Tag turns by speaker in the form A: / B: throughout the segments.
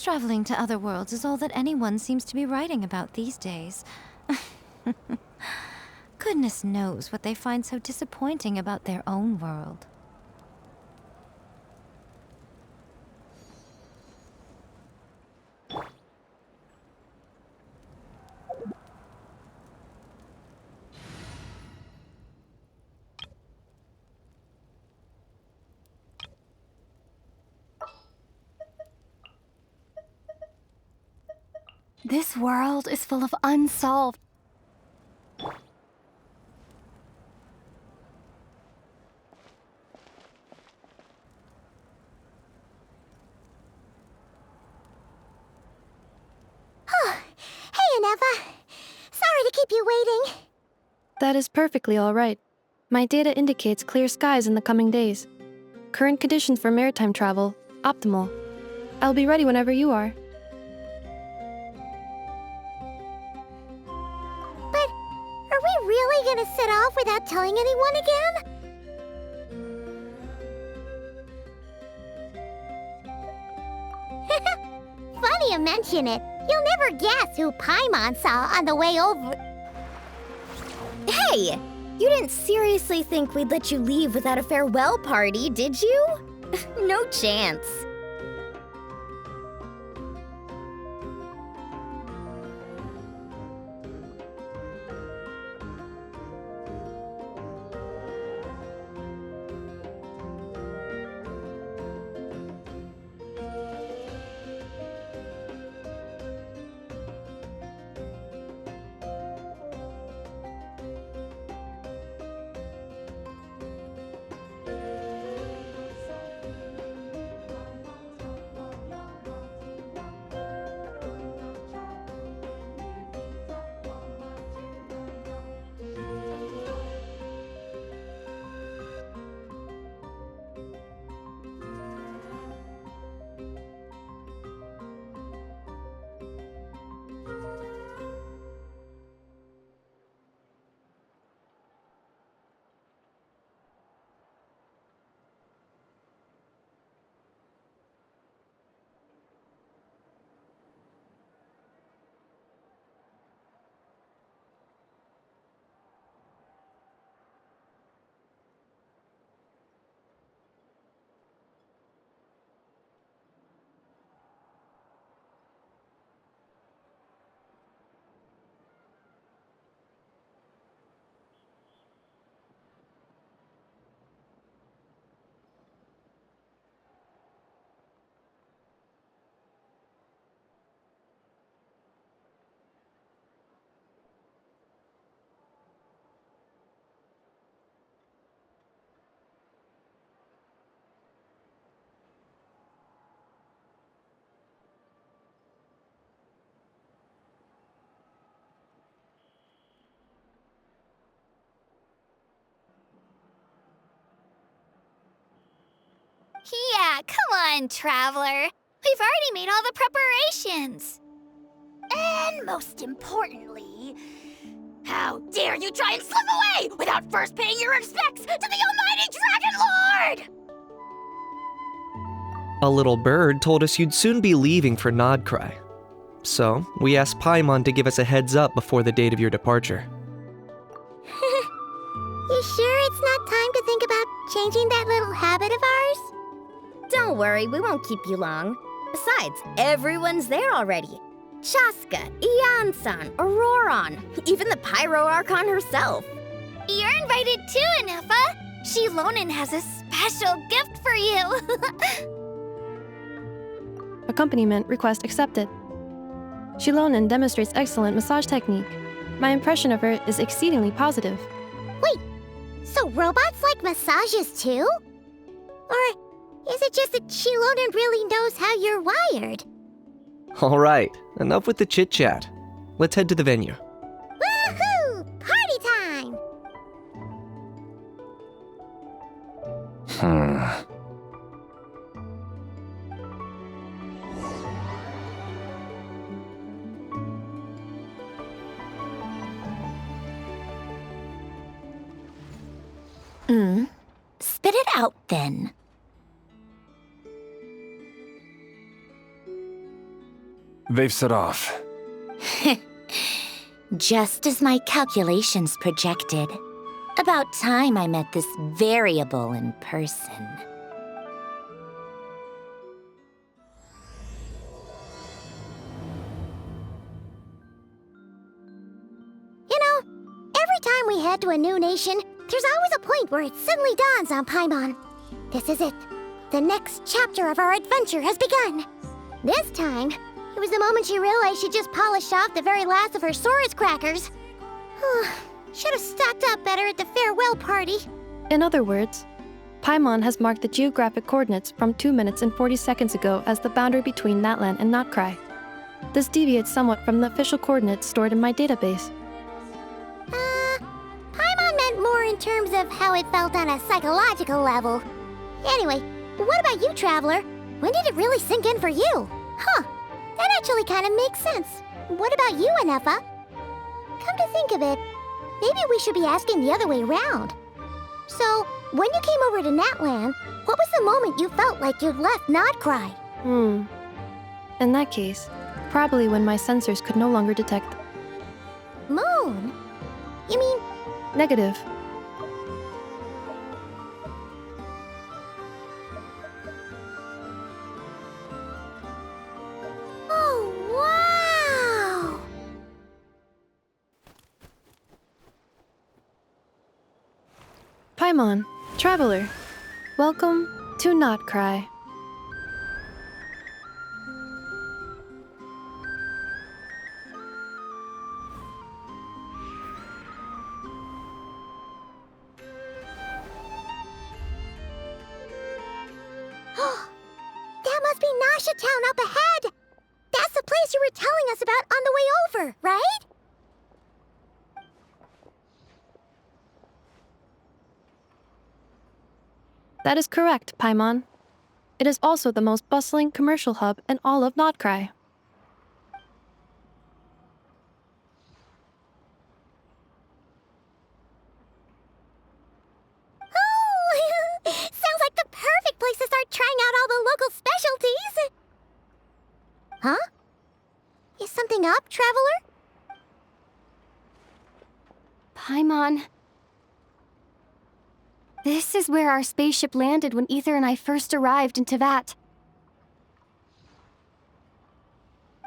A: Traveling to other worlds is all that anyone seems to be writing about these days. Goodness knows what they find so disappointing about their own world. This world is full of unsolved...
B: Hey, Aneva. Sorry to keep you waiting.
C: That is perfectly all right. My data indicates clear skies in the coming days. Current conditions for maritime travel, optimal. I'll be ready whenever you are.
B: But are we really gonna set off without telling anyone again? Funny you mention it. You'll never guess who Paimon saw on the way over. Hey! You didn't seriously think we'd let you leave without a farewell party, did you? No chance.
D: Yeah, come on, Traveler. We've already made all the preparations. And most importantly, how dare you try and slip away without first paying your respects to the almighty Dragon Lord!
E: A little bird told us you'd soon be leaving for Krai. So, we asked Paimon to give us a heads up before the date of your departure.
B: You sure it's not time to think about changing that little habit of ours? Don't worry, we won't keep you long. Besides, everyone's there already. Chaska, Ian-san, Auroron, even the Pyro Archon herself.
D: You're invited too, Anefa. Shilonen has a special gift for you.
C: Accompaniment request accepted. Shilonen demonstrates excellent massage technique. My impression of her is exceedingly positive.
B: Wait, so robots like massages too? Or is it just that Shilonen really knows how you're wired?
E: Alright, enough with the chit-chat. Let's head to the venue.
B: Woohoo! Party time!
D: Spit it out then.
F: They've set off.
B: Just as my calculations projected. About time I met this variable in person.
G: You know, every time we head to a new nation, there's always a point where it suddenly dawns on Paimon. This is it. The next chapter of our adventure has begun. This time, it was the moment she realized she just polished off the very last of her Saurus crackers. Should have stocked up better at the farewell party.
C: In other words, Paimon has marked the geographic coordinates from 2 minutes and 40 seconds ago as the boundary between Natlan and Notkrai. This deviates somewhat from the official coordinates stored in my database.
G: Paimon meant more in terms of how it felt on a psychological level. Anyway, what about you, Traveler? When did it really sink in for you? Huh, that actually kind of makes sense. What about you, Anefa? Come to think of it, maybe we should be asking the other way around. So, when you came over to Natlan, what was the moment you felt like you'd left Notkrai?
C: In that case, probably when my sensors could no longer detect.
G: Moon? You mean...
C: Negative.
G: Oh, wow!
C: Paimon, Traveler, welcome to Notkrai.
G: That must be Nasha Town up ahead! That's the place you were telling us about on the way over, right?
C: That is correct, Paimon. It is also the most bustling commercial hub in all of Notkrai.
G: Oh! Sounds like the perfect place to start trying out all the local specialties! Huh? Is something up, Traveler?
H: Paimon. This is where our spaceship landed when Ether and I first arrived in Tevat.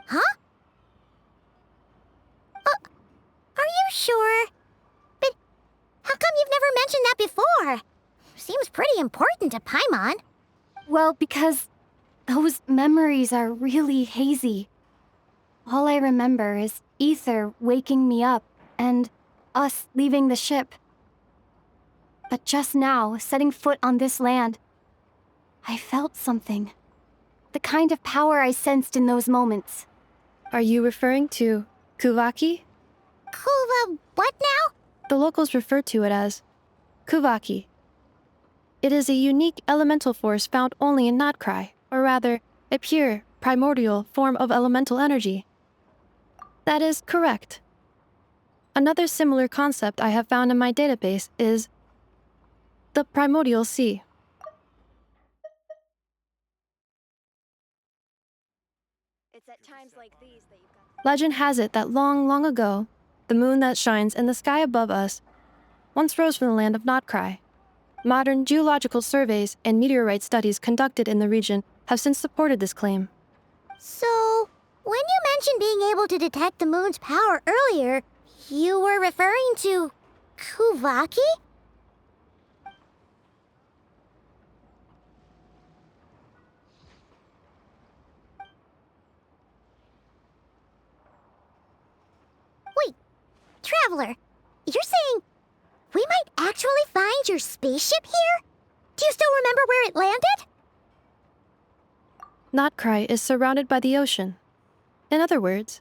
G: Huh? Are you sure? But how come you've never mentioned that before? Seems pretty important to Paimon.
H: Well, because those memories are really hazy. All I remember is Ether waking me up and us leaving the ship. But just now, setting foot on this land, I felt something. The kind of power I sensed in those moments.
C: Are you referring to Kuvaki?
G: Kuva, what now?
C: The locals refer to it as Kuvaki. It is a unique elemental force found only in Notkrai, or rather, a pure, primordial form of elemental energy. That is correct. Another similar concept I have found in my database is the primordial sea.
H: It's at times like these that you've got...
C: Legend has it that long, long ago, the moon that shines in the sky above us once rose from the land of Notkrai. Modern geological surveys and meteorite studies conducted in the region have since supported this claim.
G: So, when you mentioned being able to detect the moon's power earlier, you were referring to Kuvaki? Wait, Traveler, you're saying we might actually find your spaceship here? Do you still remember where it landed?
C: Notkrai is surrounded by the ocean. In other words,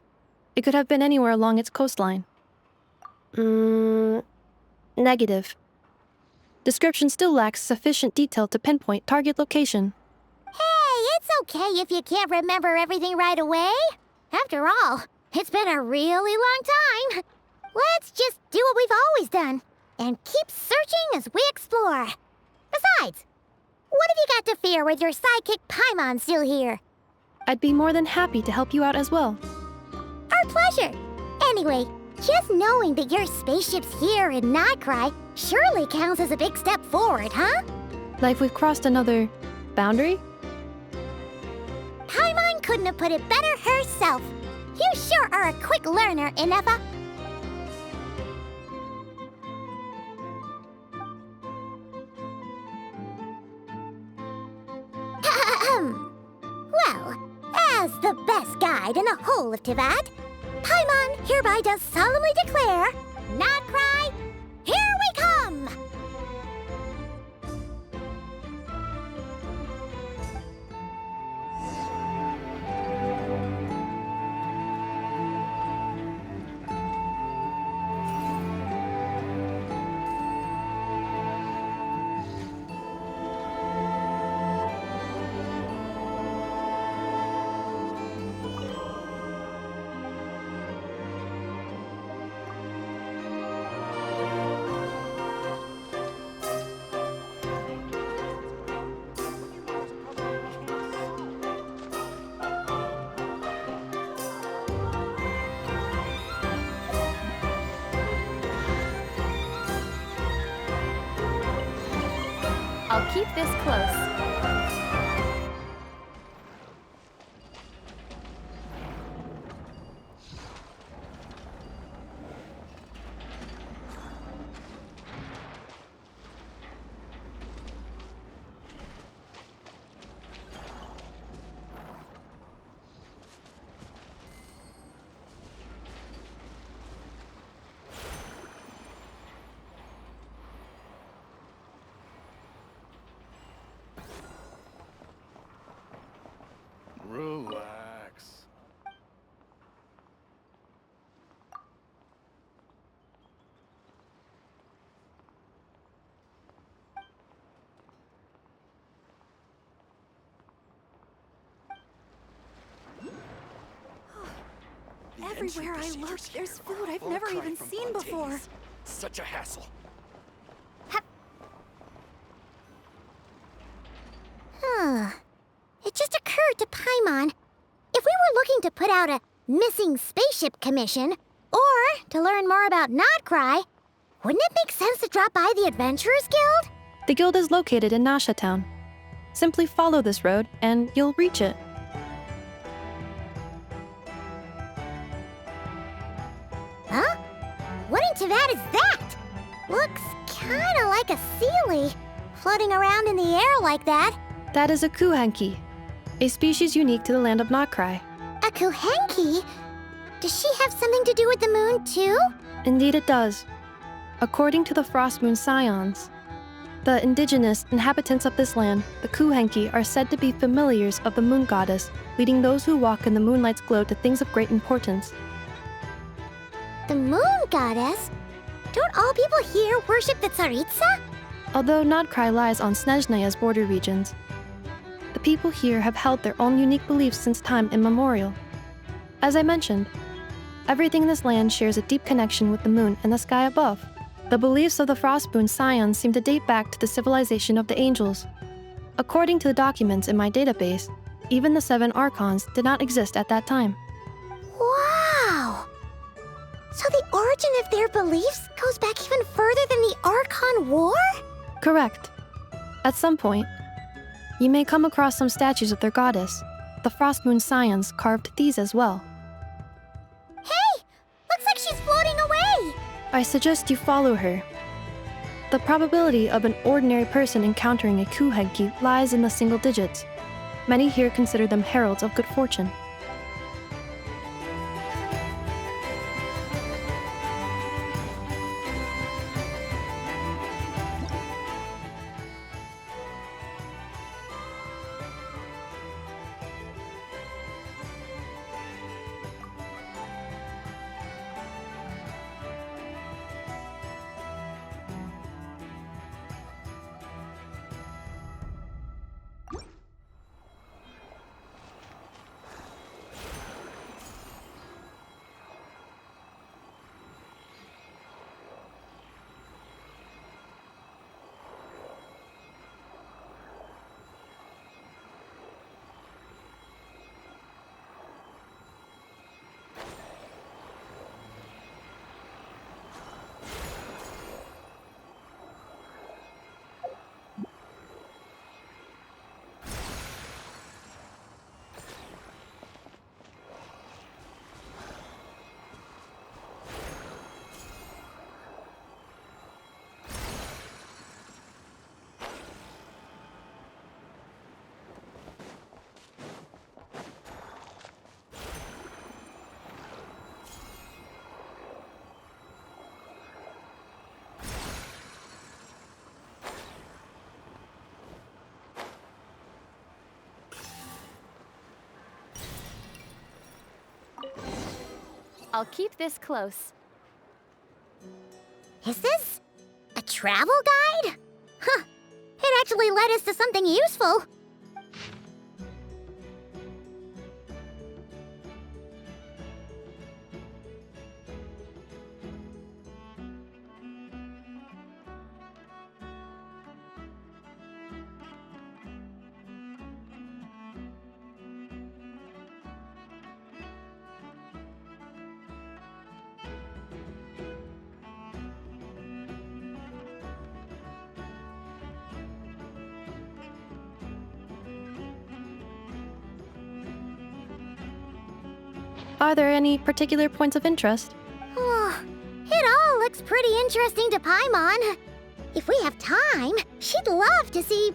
C: it could have been anywhere along its coastline. Negative. Description still lacks sufficient detail to pinpoint target location.
G: Hey, it's okay if you can't remember everything right away. After all, it's been a really long time. Let's just do what we've always done and keep searching as we explore. Besides, what have you got to fear with your sidekick Paimon still here?
C: I'd be more than happy to help you out as well.
G: Our pleasure. Anyway, just knowing that your spaceship's here in Krai surely counts as a big step forward, huh?
C: Like we've crossed another boundary?
G: Paimon couldn't have put it better herself. You sure are a quick learner, Inefa. Well, as the best guide in the whole of Teyvat, Paimon hereby does solemnly declare, Krai, here we come!
H: I'll keep this close.
F: Relax.
I: Everywhere I look, there's food I've never even seen before.
F: Such a hassle.
G: It just occurred to Paimon, if we were looking to put out a missing spaceship commission, or to learn more about Krai, wouldn't it make sense to drop by the Adventurers Guild?
C: The guild is located in Nasha Town. Simply follow this road and you'll reach it.
G: Huh? What in Teyvat is that? Looks kinda like a Sealy, floating around in the air like that.
C: That is a kuhenki, a species unique to the land of Krai.
G: A Kuhenki? Does she have something to do with the moon, too?
C: Indeed it does. According to the Frost Moon Scions, the indigenous inhabitants of this land, the kuhenki, are said to be familiars of the moon goddess, leading those who walk in the moonlight's glow to things of great importance.
G: The moon goddess? Don't all people here worship the Tsaritsa?
C: Although Krai lies on Snezhnaya's border regions, the people here have held their own unique beliefs since time immemorial. As I mentioned, everything in this land shares a deep connection with the moon and the sky above. The beliefs of the Frostmoon Scions seem to date back to the civilization of the angels. According to the documents in my database, even the 7 Archons did not exist at that time.
G: Wow! So the origin of their beliefs goes back even further than the Archon War?
C: Correct. At some point, you may come across some statues of their goddess. The Frostmoon Scions carved these as well.
G: Hey! Looks like she's floating away!
C: I suggest you follow her. The probability of an ordinary person encountering a kuhenki lies in the single digits. Many here consider them heralds of good fortune.
H: I'll keep this close.
G: Is this a travel guide? Huh. It actually led us to something useful.
C: Are there any particular points of interest?
G: Oh, it all looks pretty interesting to Paimon. If we have time, she'd love to see,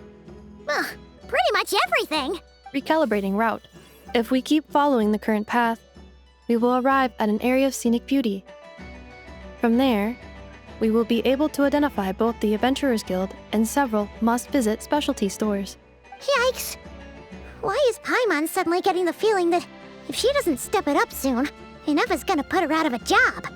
G: pretty much everything.
C: Recalibrating route. If we keep following the current path, we will arrive at an area of scenic beauty. From there, we will be able to identify both the Adventurers Guild and several must-visit specialty stores.
G: Yikes! Why is Paimon suddenly getting the feeling that if she doesn't step it up soon, Ineva's gonna put her out of a job?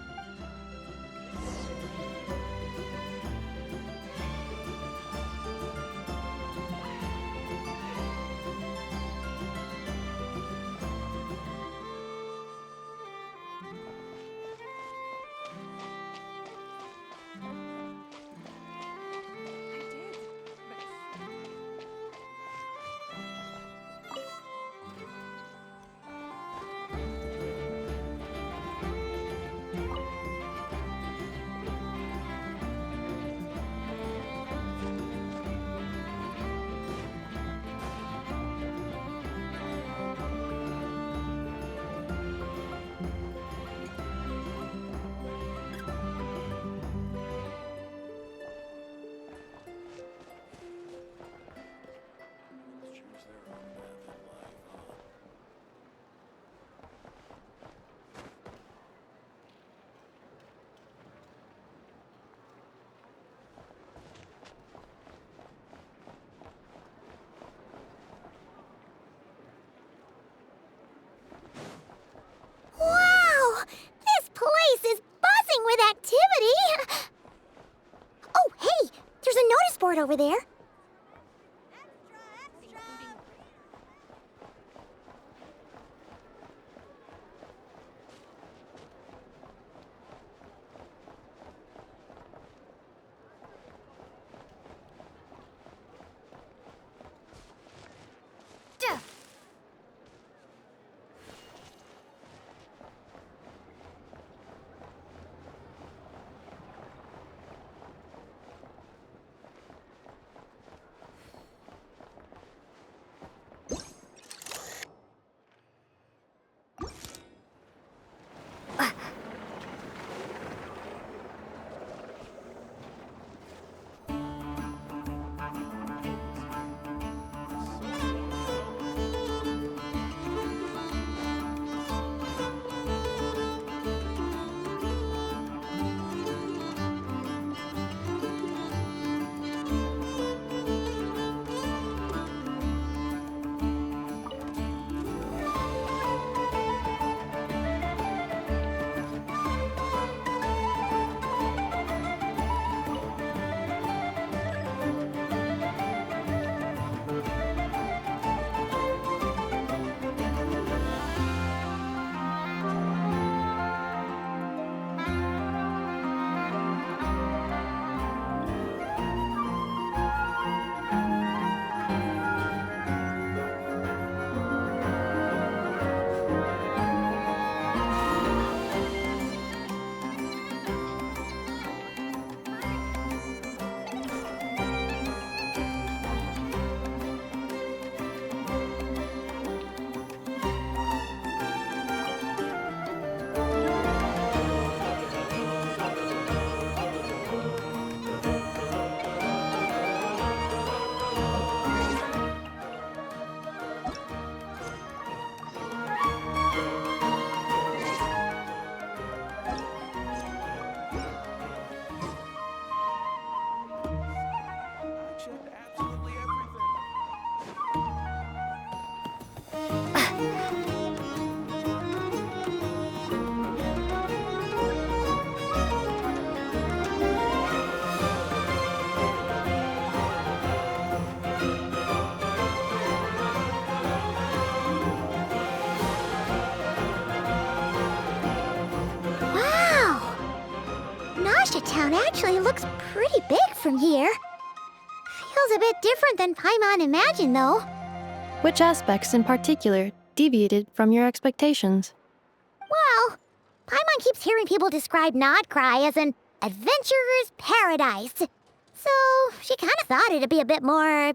G: Wow! This place is buzzing with activity! Oh, hey! There's a notice board over there. town actually looks pretty big from here. Feels a bit different than Paimon imagined, though.
C: Which aspects in particular deviated from your expectations?
G: Well, Paimon keeps hearing people describe Krai as an adventurer's paradise. So she kind of thought it'd be a bit more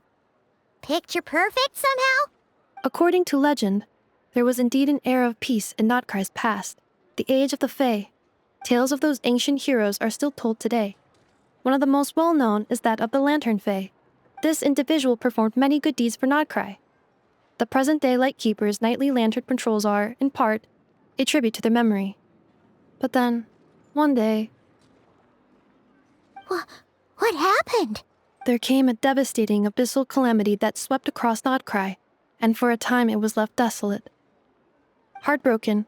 G: picture perfect somehow.
C: According to legend, there was indeed an era of peace in Krai's past, the age of the Fae. Tales of those ancient heroes are still told today. One of the most well-known is that of the Lantern Fae. This individual performed many good deeds for Krai. The present-day Lightkeeper's nightly lantern patrols are, in part, a tribute to their memory. But then, one day...
G: What happened?
C: There came a devastating abyssal calamity that swept across Krai, and for a time it was left desolate. Heartbroken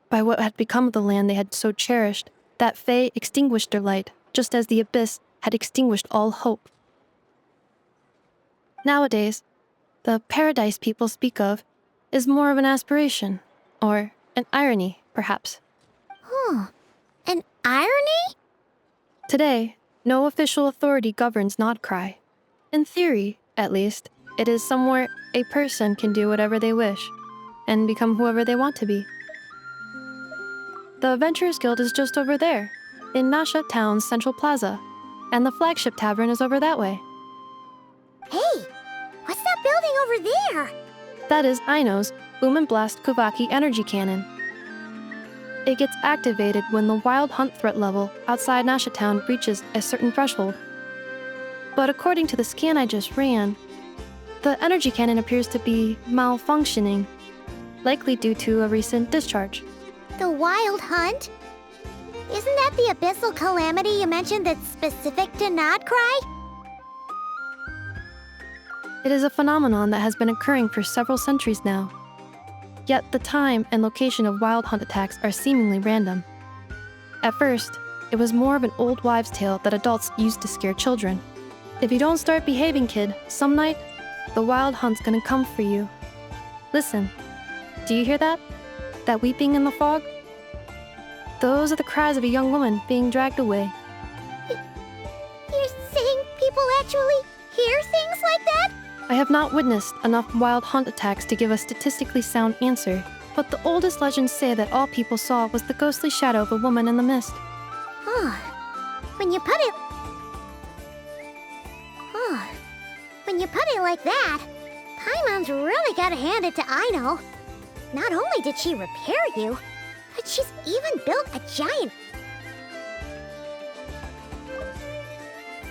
C: by what had become of the land they had so cherished, that Fae extinguished their light, just as the abyss had extinguished all hope. Nowadays, the paradise people speak of is more of an aspiration, or an irony, perhaps.
G: An irony?
C: Today, no official authority governs Krai. In theory, at least, it is somewhere a person can do whatever they wish, and become whoever they want to be. The Adventurers Guild is just over there, in Nasha Town's Central Plaza, and the flagship tavern is over that way.
G: Hey, what's that building over there?
C: That is Aino's Boom and Blast Kuvaki energy cannon. It gets activated when the wild hunt threat level outside Nasha Town reaches a certain threshold. But according to the scan I just ran, the energy cannon appears to be malfunctioning, likely due to a recent discharge.
G: The Wild Hunt? Isn't that the abyssal calamity you mentioned that's specific to Krai?
C: It is a phenomenon that has been occurring for several centuries now. Yet the time and location of wild hunt attacks are seemingly random. At first, it was more of an old wives' tale that adults used to scare children. If you don't start behaving, kid, some night, the wild hunt's gonna come for you. Listen, do you hear that? That weeping in the fog? Those are the cries of a young woman being dragged away.
G: You're saying people actually hear things like that?
C: I have not witnessed enough wild hunt attacks to give a statistically sound answer, but the oldest legends say that all people saw was the ghostly shadow of a woman in the mist.
G: When you put it... When you put it like that, Paimon's really gotta hand it to Aino. Not only did she repair you, but she's even built a giant...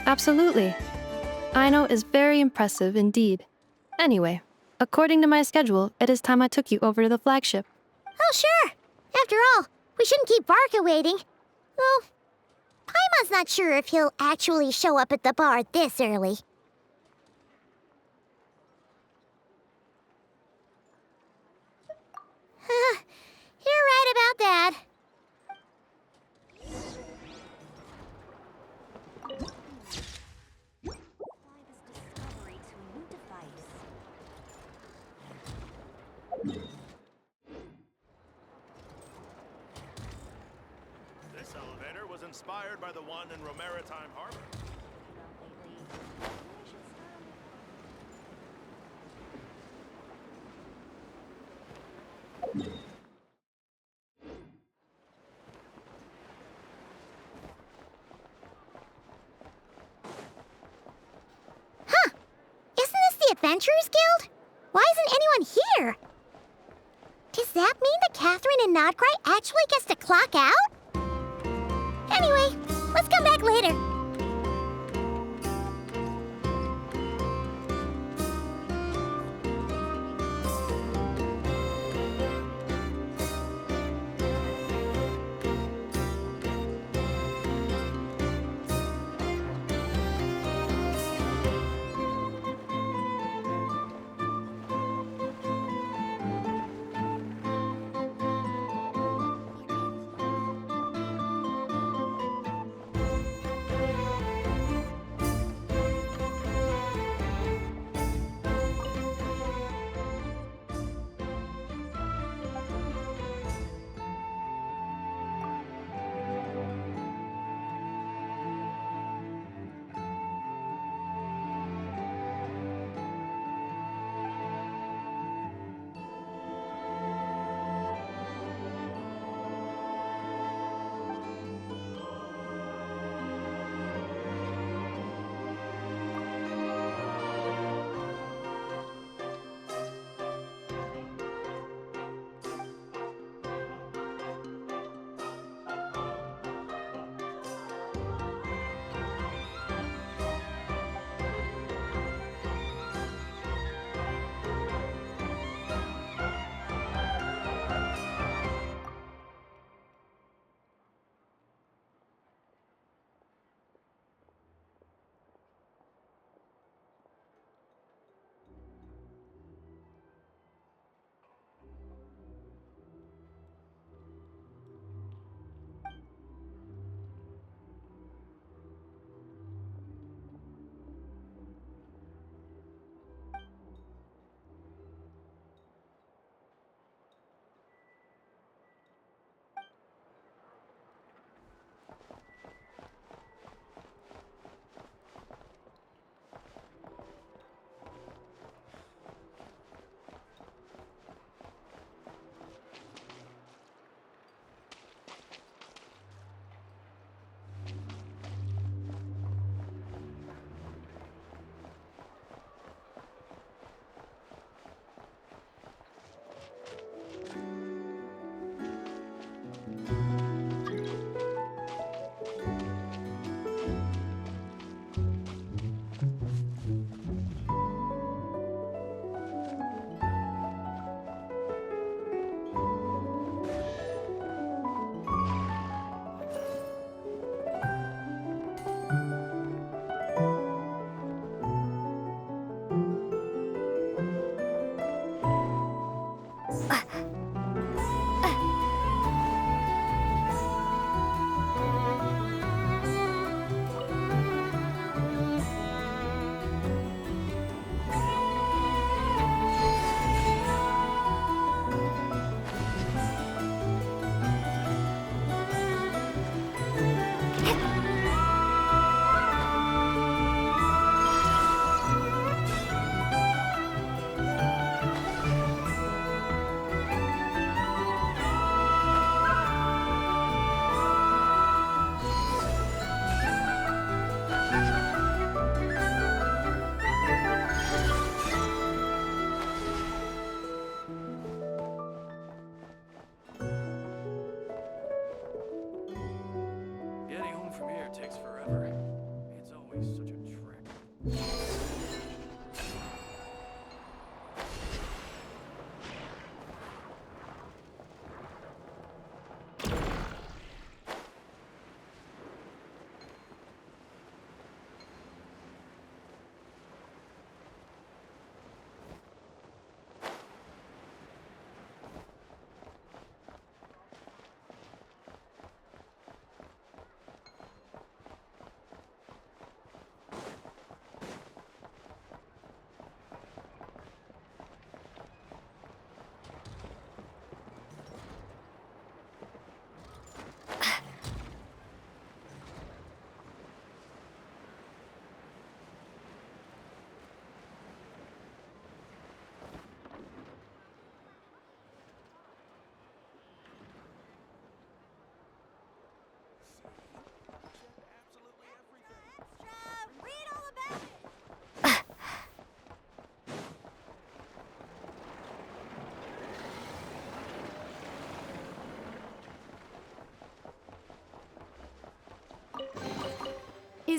C: Absolutely. Aino is very impressive indeed. Anyway, according to my schedule, it is time I took you over to the flagship.
G: Oh, sure. After all, we shouldn't keep Barca waiting. Well, Paimon's not sure if he'll actually show up at the bar this early. You're right about that.
F: This elevator was inspired by the one in Romaritime Harbor.
G: Isn't this the Adventurers Guild? Why isn't anyone here? Does that mean that Catherine and Krai actually gets to clock out? Anyway, let's come back later.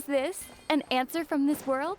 H: this an answer from this world?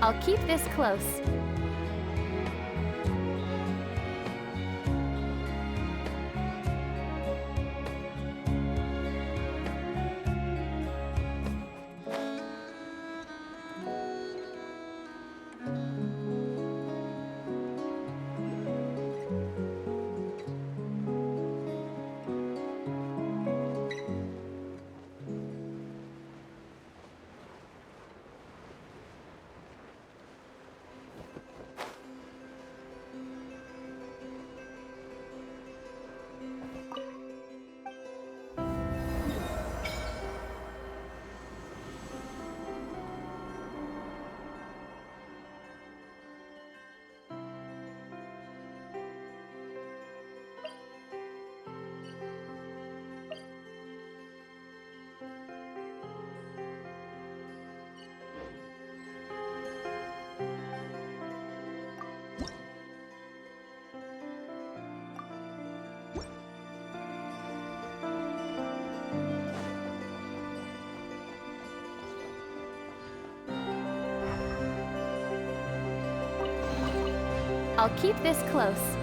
H: I'll keep this close. I'll keep this close.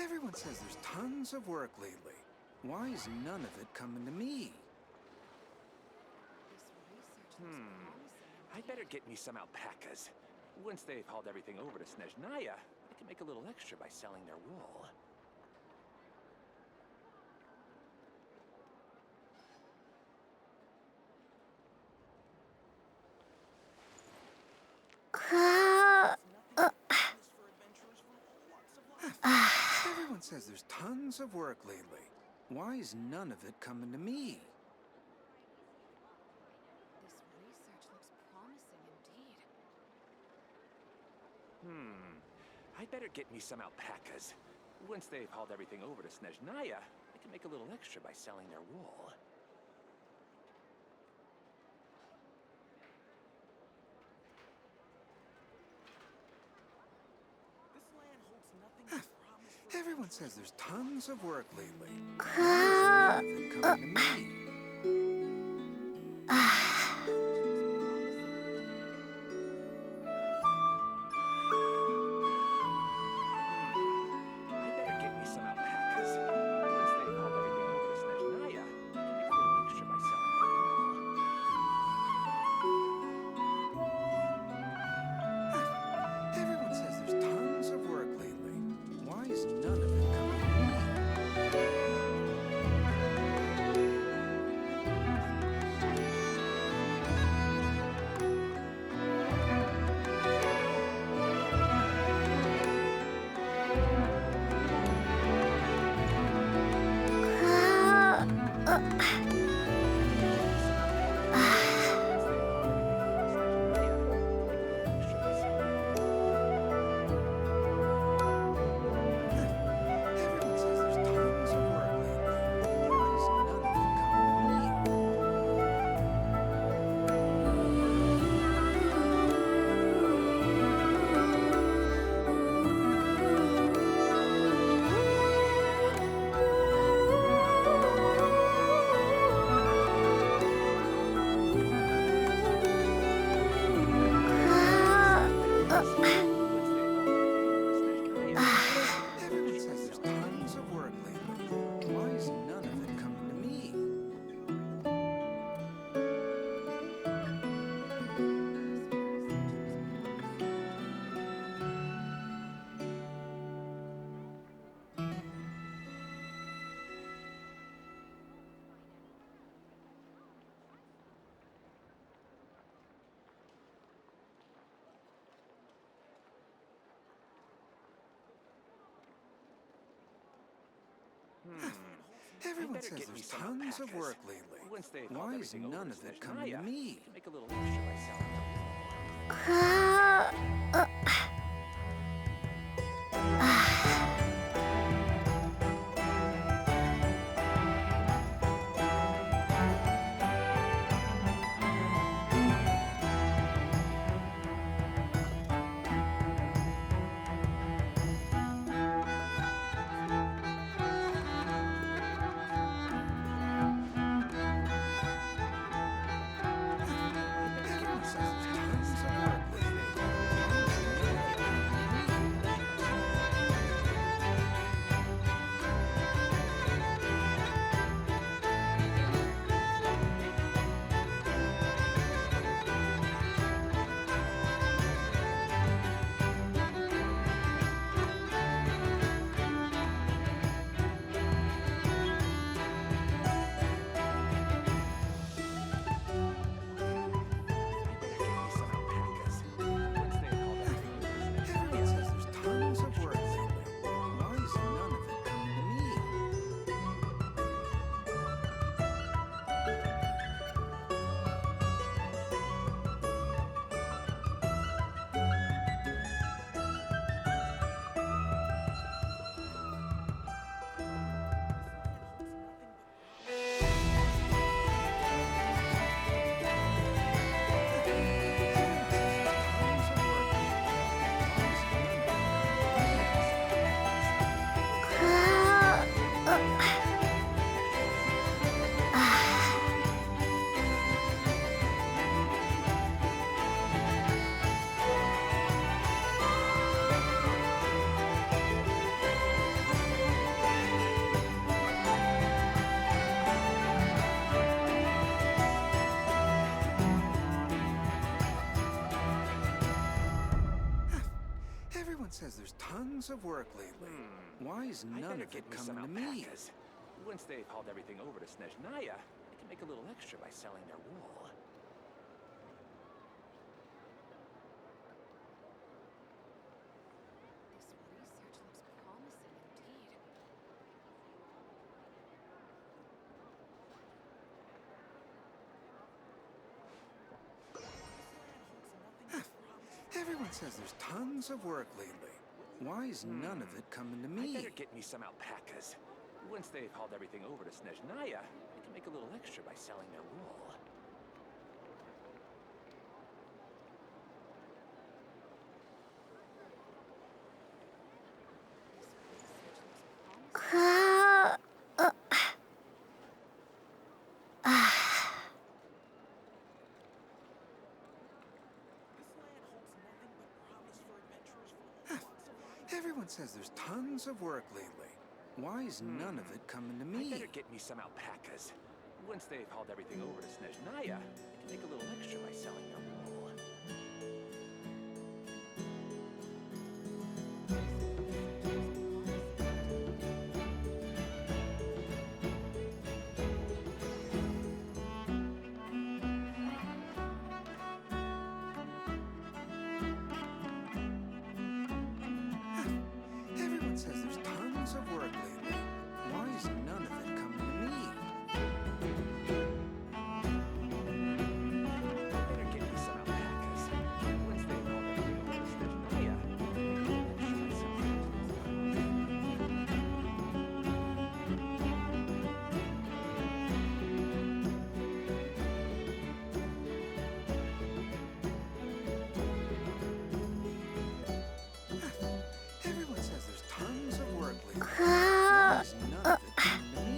J: Everyone says there's tons of work lately. Why is none of it coming to me?
K: I'd better get me some alpacas. Once they've hauled everything over to Snezhnaya, I can make a little extra by selling their wool.
J: Everyone says there's tons of work lately. Why is none of it coming to me?
I: This research looks promising indeed.
K: I'd better get me some alpacas. Once they've hauled everything over to Snezhnaya, I can make a little extra by selling their wool.
J: Everyone says there's tons of work lately. Why is none of it coming to me?
K: I'd better get me some alpacas. Once they've hauled everything over to Snezhnaya, I can make a little extra by selling their wool.
J: Everyone says there's tons of work lately. Why is none of it coming to me? Everyone says there's tons of work lately. Why is none of it coming to me? Everyone says there's tons of work lately. Why is none of it coming to me? Everyone
K: Better
J: says
K: get me
J: there's
K: some
J: tons of
K: alpacas.
J: work lately.
K: Once they've hauled
J: Why is
K: everything over
J: none
K: to
J: of it coming to
K: Snezhnaya,
J: me?
K: I can make a little extra by selling their
J: Everyone says there's tons of work lately. Why is none of it coming to me?
K: Once they've hauled everything over to Snezhnaya, I can make a little extra by selling their wool.
I: This research looks promising indeed.
J: Everyone says there's tons of work lately. Why is none of it coming to
K: I
J: me?
K: better get me some alpacas. Once they've hauled everything over to Snezhnaya, I can make a little extra by selling their wool.
J: Everyone says there's tons of work lately. Why is none of it coming to
K: I
J: me?
K: better get me some alpacas. Once they've hauled everything over to Snezhnaya, I can make a little extra by selling their wool.
J: Everyone says there's tons of work lately. Why is none of it coming to me?
K: I better get me some alpacas. Once they've hauled everything over to Snezhnaya, I can make a little extra by selling their wool.
J: Everyone says there's tons of work lately. Why is none of it coming to me?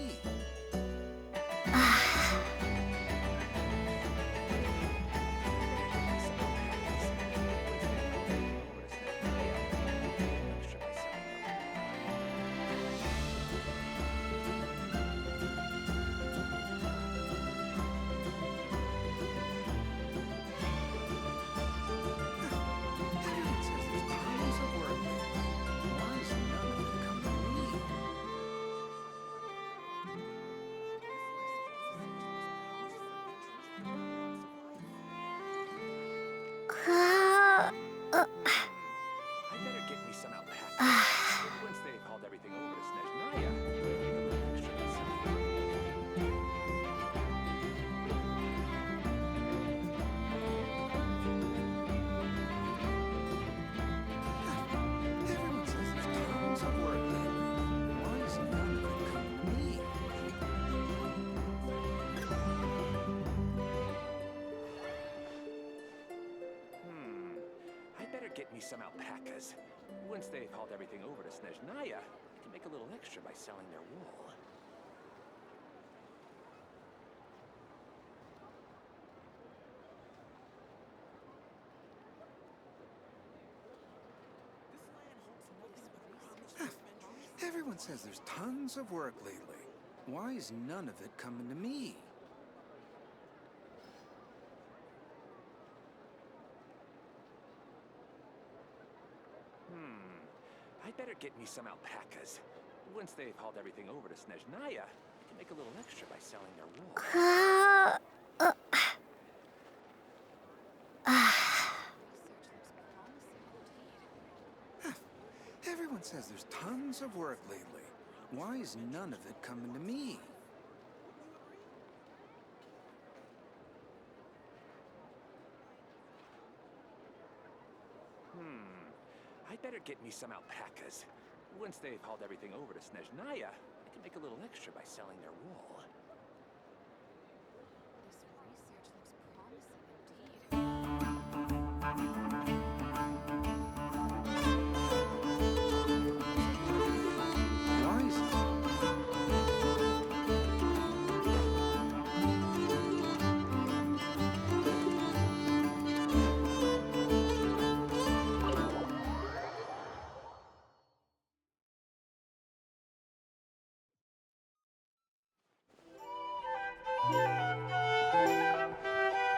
J: Everyone says there's tons of work lately. Why is none of it coming to me?
K: I better get me some alpacas. Once they've hauled everything over to Snezhnaya, I can make a little extra by selling their wool.
J: Everyone says there's tons of work lately. Why is none of it coming to me?
K: I better get me some alpacas. Once they've hauled everything over to Snezhnaya, I can make a little extra by selling their wool.
J: Everyone says there's tons of work lately. Why is none of it coming to me?
K: I better get me some alpacas. Once they've hauled everything over to Snezhnaya, I can make a little extra by selling their wool.
J: Everyone says there's tons of work lately. Why is none of it coming to me?
K: I better get me some alpacas. Once they've hauled everything over to Snezhnaya, I can make a little extra by selling their wool.
I: This research looks promising indeed.
J: Why is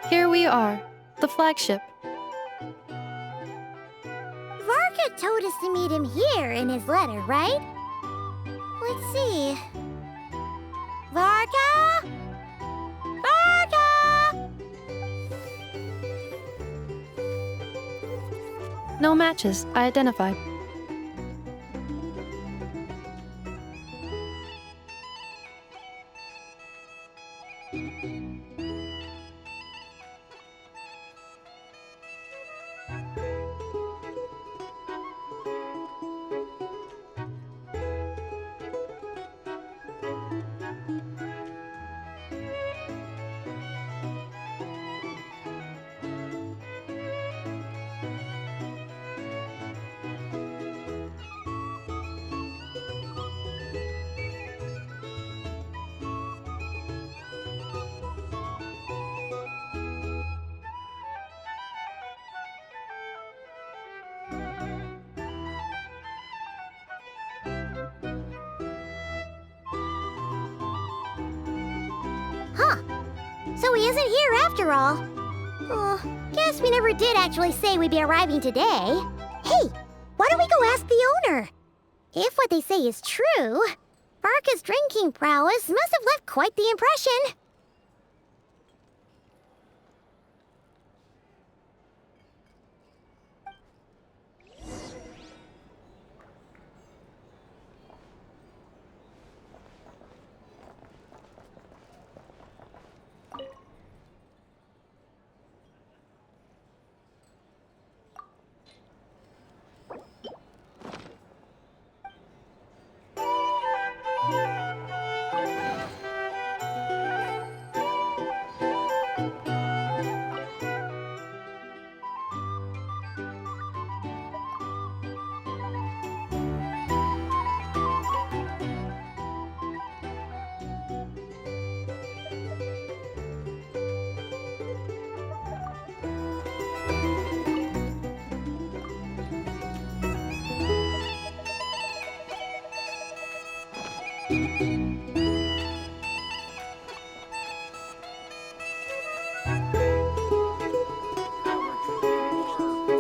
C: Here we are, the flagship.
G: Vark Varka told us to meet him here in his letter, right? Let's see. Varka? Varka!
C: No matches identified.
G: Huh. So he isn't here after all. Guess we never did actually say we'd be arriving today. Hey, why don't we go ask the owner? If what they say is true, Varka's drinking prowess must have left quite the impression.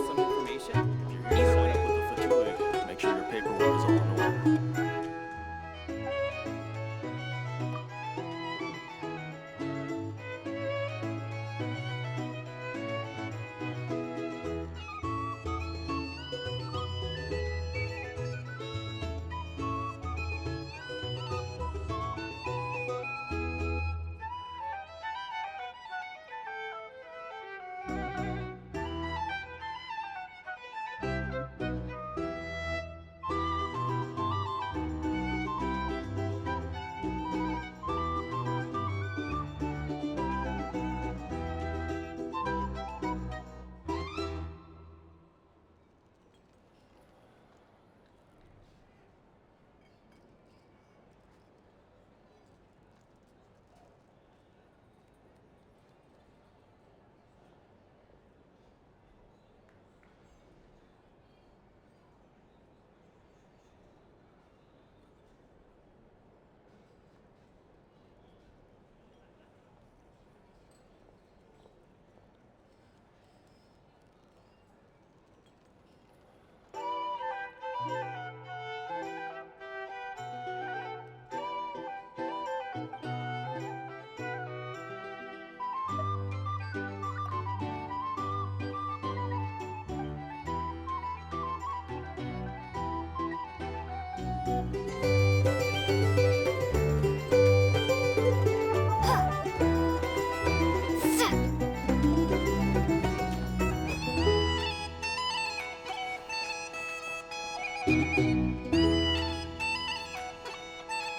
K: Some information?
F: Either way, with the fatigue, make sure your paperwork is all in order.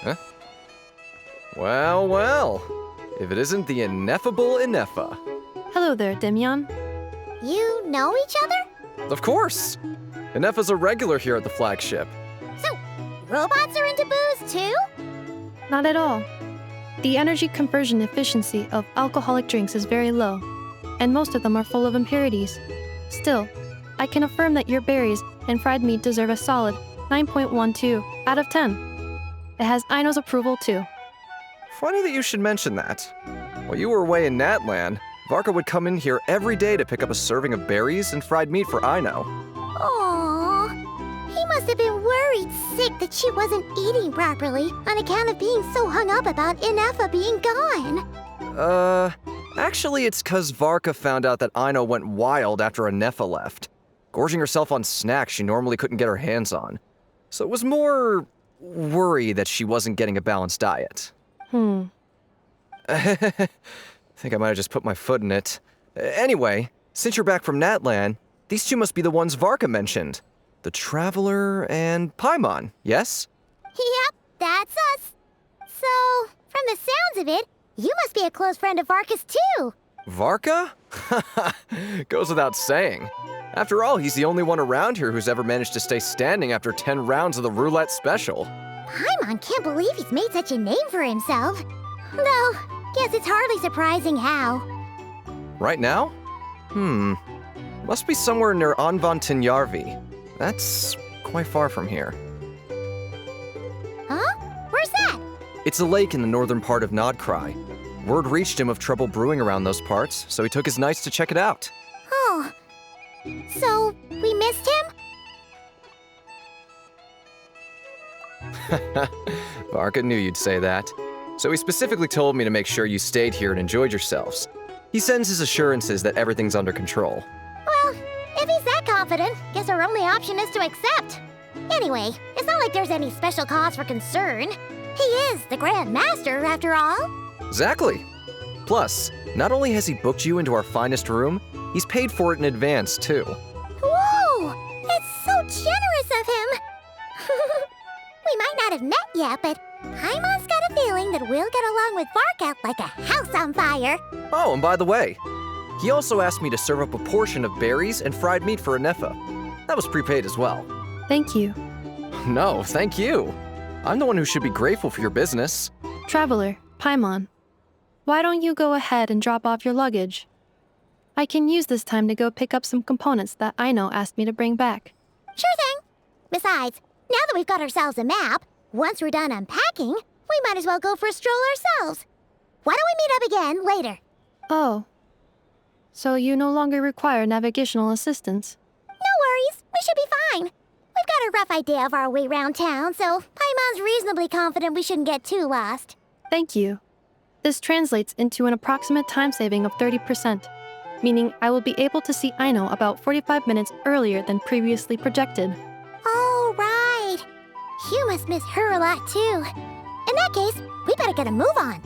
L: Huh? Well, well. If it isn't the ineffable Ineffa.
C: Hello there, Demian.
G: You know each other?
L: Of course! Ineffa's a regular here at the flagship.
G: So, robots are into booze too?
C: Not at all. The energy conversion efficiency of alcoholic drinks is very low, and most of them are full of impurities. Still, I can affirm that your berries and fried meat deserve a solid 9.12 out of 10. It has Aino's approval too.
L: Funny that you should mention that. While you were away in Natlan, Varka would come in here every day to pick up a serving of berries and fried meat for Aino.
G: Aww. He must have been worried sick that she wasn't eating properly on account of being so hung up about Ineffa being gone.
L: Actually, it's 'cause Varka found out that Aino went wild after Ineffa left, gorging herself on snacks she normally couldn't get her hands on. So it was more worry that she wasn't getting a balanced diet. I think I might have just put my foot in it. Anyway, since you're back from Natlan, these two must be the ones Varka mentioned. The Traveler and Paimon, yes?
G: Yep, that's us. So, from the sounds of it, you must be a close friend of Varka's too.
L: Varka? Goes without saying. After all, he's the only one around here who's ever managed to stay standing after 10 rounds of the roulette special.
G: Paimon can't believe he's made such a name for himself. Though, guess it's hardly surprising how.
L: Right now? Must be somewhere near Anvantinjarvi. That's quite far from here.
G: Huh? Where's that?
L: It's a lake in the northern part of Nodkrai. Word reached him of trouble brewing around those parts, so he took his knights to check it out.
G: Oh. So, we missed him?
L: Varka knew you'd say that. So he specifically told me to make sure you stayed here and enjoyed yourselves. He sends his assurances that everything's under control.
G: Well, if he's that confident, guess our only option is to accept. Anyway, it's not like there's any special cause for concern. He is the Grand Master, after all.
L: Exactly. Plus, not only has he booked you into our finest room, he's paid for it in advance, too.
G: Whoa! That's so generous of him! We might not have met yet, but Paimon's got a feeling that we'll get along with Varka like a house on fire.
L: Oh, and by the way, he also asked me to serve up a portion of berries and fried meat for Ineffa. That was prepaid as well.
C: Thank you.
L: No, thank you. I'm the one who should be grateful for your business.
C: Traveler, Paimon, why don't you go ahead and drop off your luggage? I can use this time to go pick up some components that Aino asked me to bring back.
G: Sure thing. Besides, now that we've got ourselves a map, once we're done unpacking, we might as well go for a stroll ourselves. Why don't we meet up again later?
C: Oh. So you no longer require navigational assistance?
G: No worries. We should be fine. We've got a rough idea of our way around town, so Paimon's reasonably confident we shouldn't get too lost.
C: Thank you. This translates into an approximate time saving of 30%, meaning I will be able to see Aino about 45 minutes earlier than previously projected.
G: Oh, right. You must miss her a lot, too. In that case, we better get a move on.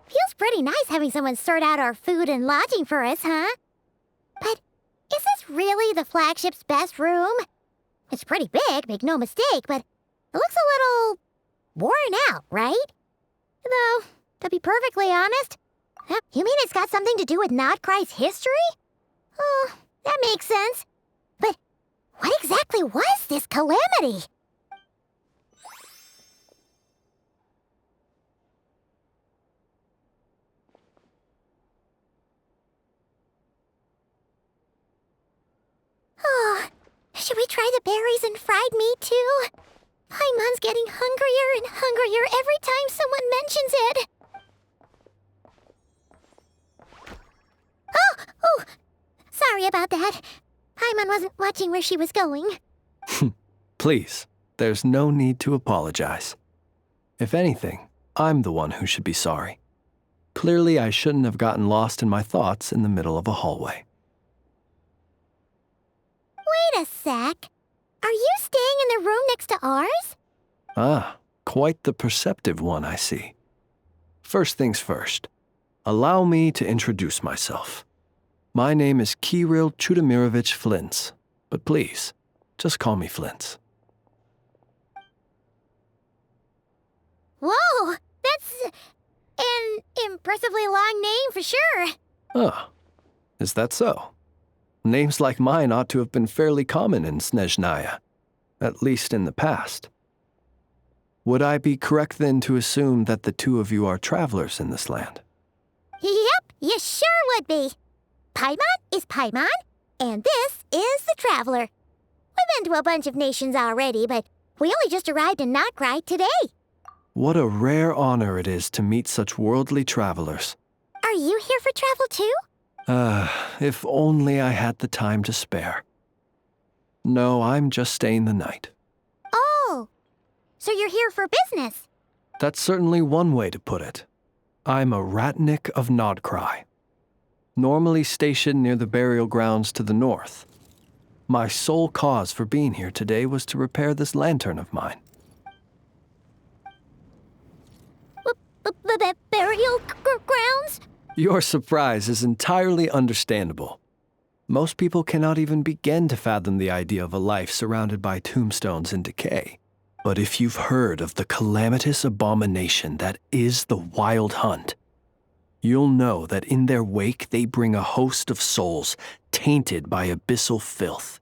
G: Feels pretty nice having someone sort out our food and lodging for us, huh? But is this really the flagship's best room? It's pretty big, make no mistake, but it looks a little worn out, right? Though, to be perfectly honest, you mean it's got something to do with Krai's history? Oh, that makes sense. But what exactly was this calamity? Oh, should we try the berries and fried meat too? Paimon's getting hungrier and hungrier every time someone mentions it. Oh, sorry about that. Paimon wasn't watching where she was going.
M: Please, there's no need to apologize. If anything, I'm the one who should be sorry. Clearly, I shouldn't have gotten lost in my thoughts in the middle of a hallway.
G: Wait a sec. Are you staying in the room next to ours?
M: Ah, quite the perceptive one, I see. First things first, allow me to introduce myself. My name is Kirill Chudamirovich Flintz, but please, just call me Flintz.
G: Whoa, that's an impressively long name for sure.
M: Ah, is that so? Names like mine ought to have been fairly common in Snezhnaya, at least in the past. Would I be correct then to assume that the two of you are travelers in this land?
G: Yep, you sure would be. Paimon is Paimon, and this is the Traveler. We've been to a bunch of nations already, but we only just arrived in Krai today.
M: What a rare honor it is to meet such worldly travelers.
G: Are you here for travel too?
M: If only I had the time to spare. No, I'm just staying the night.
G: Oh, so you're here for business?
M: That's certainly one way to put it. I'm a Ratnik of Krai, normally stationed near the burial grounds to the north. My sole cause for being here today was to repair this lantern of mine.
G: Burial grounds?
M: Your surprise is entirely understandable. Most people cannot even begin to fathom the idea of a life surrounded by tombstones and decay. But if you've heard of the calamitous abomination that is the Wild Hunt, you'll know that in their wake they bring a host of souls tainted by abyssal filth.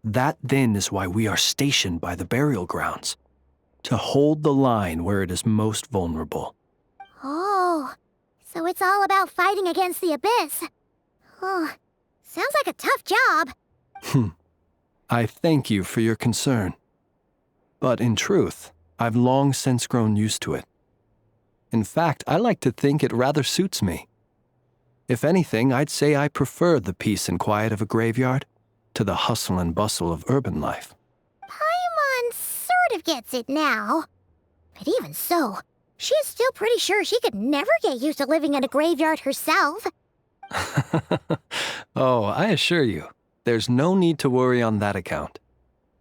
M: That then is why we are stationed by the burial grounds, to hold the line where it is most vulnerable.
G: Oh, so it's all about fighting against the abyss. Oh, sounds like a tough job.
M: I thank you for your concern. But in truth, I've long since grown used to it. In fact, I like to think it rather suits me. If anything, I'd say I prefer the peace and quiet of a graveyard to the hustle and bustle of urban life.
G: Paimon sort of gets it now. But even so, she's still pretty sure she could never get used to living in a graveyard herself.
M: Oh, I assure you, there's no need to worry on that account.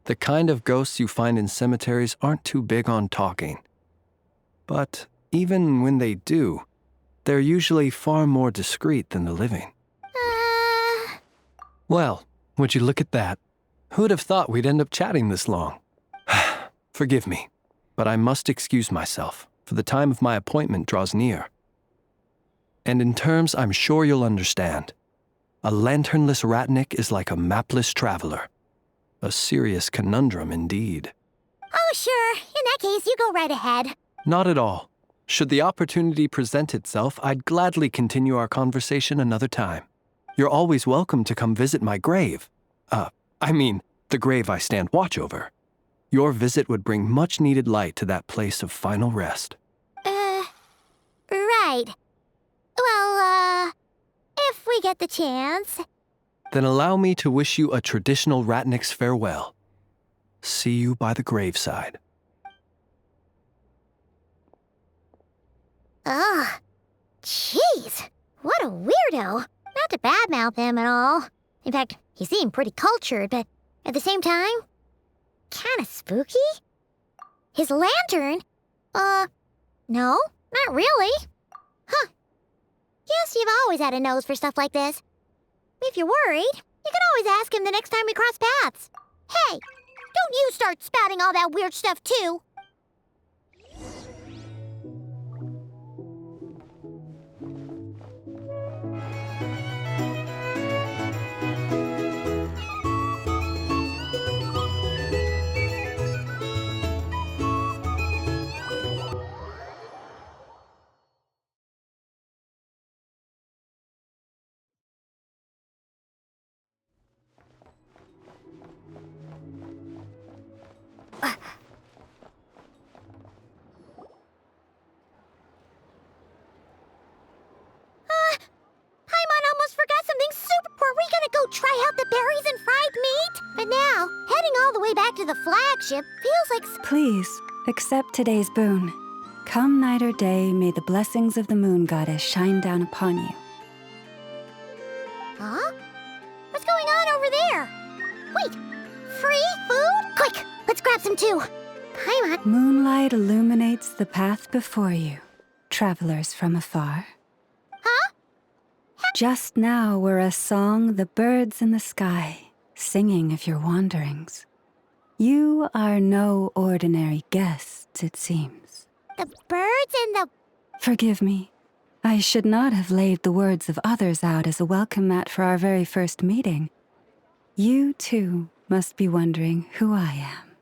M: The kind of ghosts you find in cemeteries aren't too big on talking. But even when they do, they're usually far more discreet than the living. Well, would you look at that? Who'd have thought we'd end up chatting this long? Forgive me, but I must excuse myself, for the time of my appointment draws near. And in terms I'm sure you'll understand, a lanternless Ratnik is like a mapless traveler. A serious conundrum indeed.
G: Oh, sure. In that case, you go right ahead.
M: Not at all. Should the opportunity present itself, I'd gladly continue our conversation another time. You're always welcome to come visit my grave. The grave I stand watch over. Your visit would bring much needed light to that place of final rest.
G: Right. Well, if we get the chance.
M: Then allow me to wish you a traditional Ratnik's farewell. See you by the graveside.
G: Ugh. Jeez. What a weirdo. Not to badmouth him at all. In fact, he seemed pretty cultured, but at the same time, kinda spooky? His lantern? No, not really. Huh. Guess you've always had a nose for stuff like this. If you're worried, you can always ask him the next time we cross paths. Hey, don't you start spouting all that weird stuff too. Paimon almost forgot something super. Were we gonna go try out the berries and fried meat? But now, heading all the way back to the flagship feels like.
N: Please, accept today's boon. Come night or day, may the blessings of the moon goddess shine down upon you.
G: Huh? What's going on over there? Wait, free food? Quick, let's grab some too. Paimon.
N: Moonlight illuminates the path before you, travelers from afar.
G: Huh?
N: Just now were a song the birds in the sky, singing of your wanderings. You are no ordinary guests, it seems.
G: The birds in the...
N: Forgive me. I should not have laid the words of others out as a welcome mat for our very first meeting. You, too, must be wondering who I am.